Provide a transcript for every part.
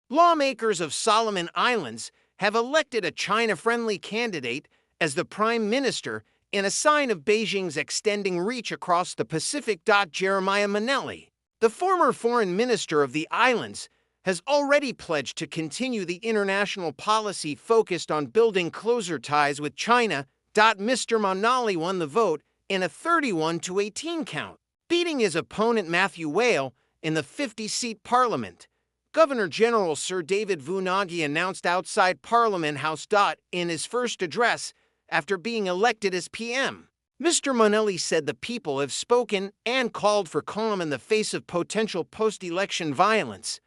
Lawmakers of Solomon Islands have elected a China-friendly candidate as the prime minister in a sign of Beijing's extending reach across the Pacific. Jeremiah Manelli, the former foreign minister of the islands, has already pledged to continue the international policy focused on building closer ties with China. Mr. Manali won the vote in a 31-18 count, beating his opponent Matthew Whale in the 50-seat parliament. Governor General Sir David Vunagi announced outside Parliament House. In his first address after being elected as PM, Mr. Manelli said the people have spoken and called for calm in the face of potential post-election violence.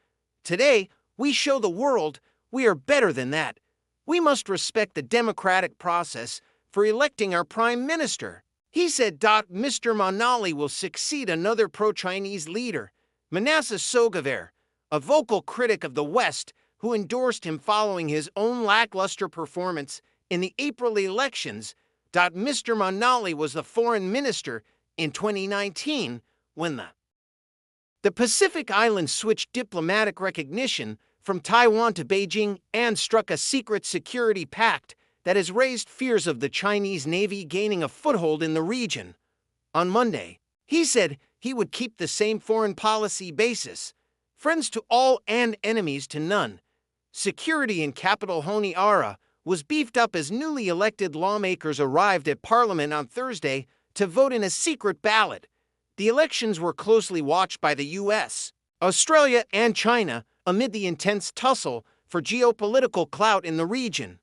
Today, we show the world we are better than that. We must respect the democratic process for electing our prime minister, he said. Mr. Manali will succeed another pro-Chinese leader, Manasseh Sogaver, a vocal critic of the West who endorsed him following his own lackluster performance in the April elections. Mr. Manali was the foreign minister in 2019 when the Pacific Islands switched diplomatic recognition from Taiwan to Beijing and struck a secret security pact that has raised fears of the Chinese Navy gaining a foothold in the region. On Monday, he said he would keep the same foreign policy basis, friends to all and enemies to none. Security in capital Honiara was beefed up as newly elected lawmakers arrived at Parliament on Thursday to vote in a secret ballot. The elections were closely watched by the U.S., Australia, and China amid the intense tussle for geopolitical clout in the region.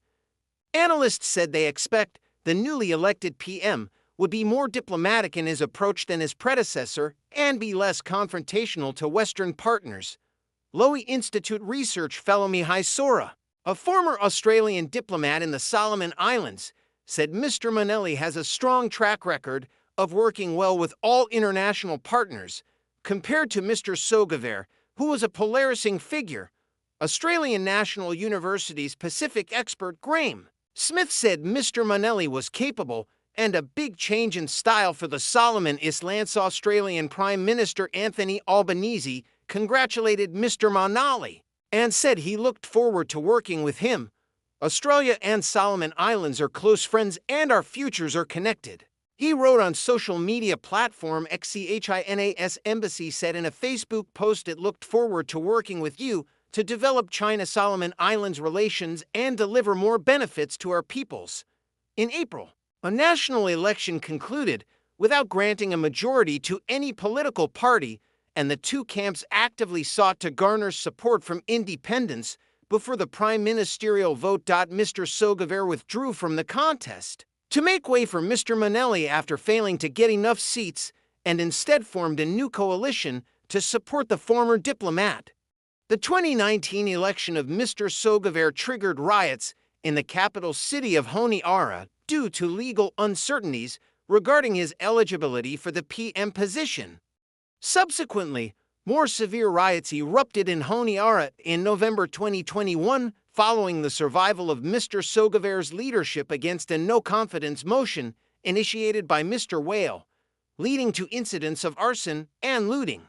Analysts said they expect the newly elected PM would be more diplomatic in his approach than his predecessor and be less confrontational to Western partners. Lowy Institute research fellow Mihai Sora, a former Australian diplomat in the Solomon Islands, said Mr. Manelli has a strong track record of working well with all international partners, compared to Mr. Sogaver, who was a polarizing figure. Australian National University's Pacific expert Graham Smith said Mr. Manelli was capable and a big change in style for the Solomon Islands. Australian Prime Minister Anthony Albanese congratulated Mr. Manali and said he looked forward to working with him. Australia and Solomon Islands are close friends and our futures are connected, he wrote on social media platform XCHINAS. Embassy said in a Facebook post it looked forward to working with you to develop China-Solomon Islands relations and deliver more benefits to our peoples. In April, a national election concluded without granting a majority to any political party, and the two camps actively sought to garner support from independents before the prime ministerial vote. Mr. Sogaver withdrew from the contest to make way for Mr. Manelli after failing to get enough seats and instead formed a new coalition to support the former diplomat. The 2019 election of Mr. Sogaver triggered riots in the capital city of Honiara due to legal uncertainties regarding his eligibility for the PM position. Subsequently, more severe riots erupted in Honiara in November 2021 following the survival of Mr. Sogaver's leadership against a no-confidence motion initiated by Mr. Whale, leading to incidents of arson and looting.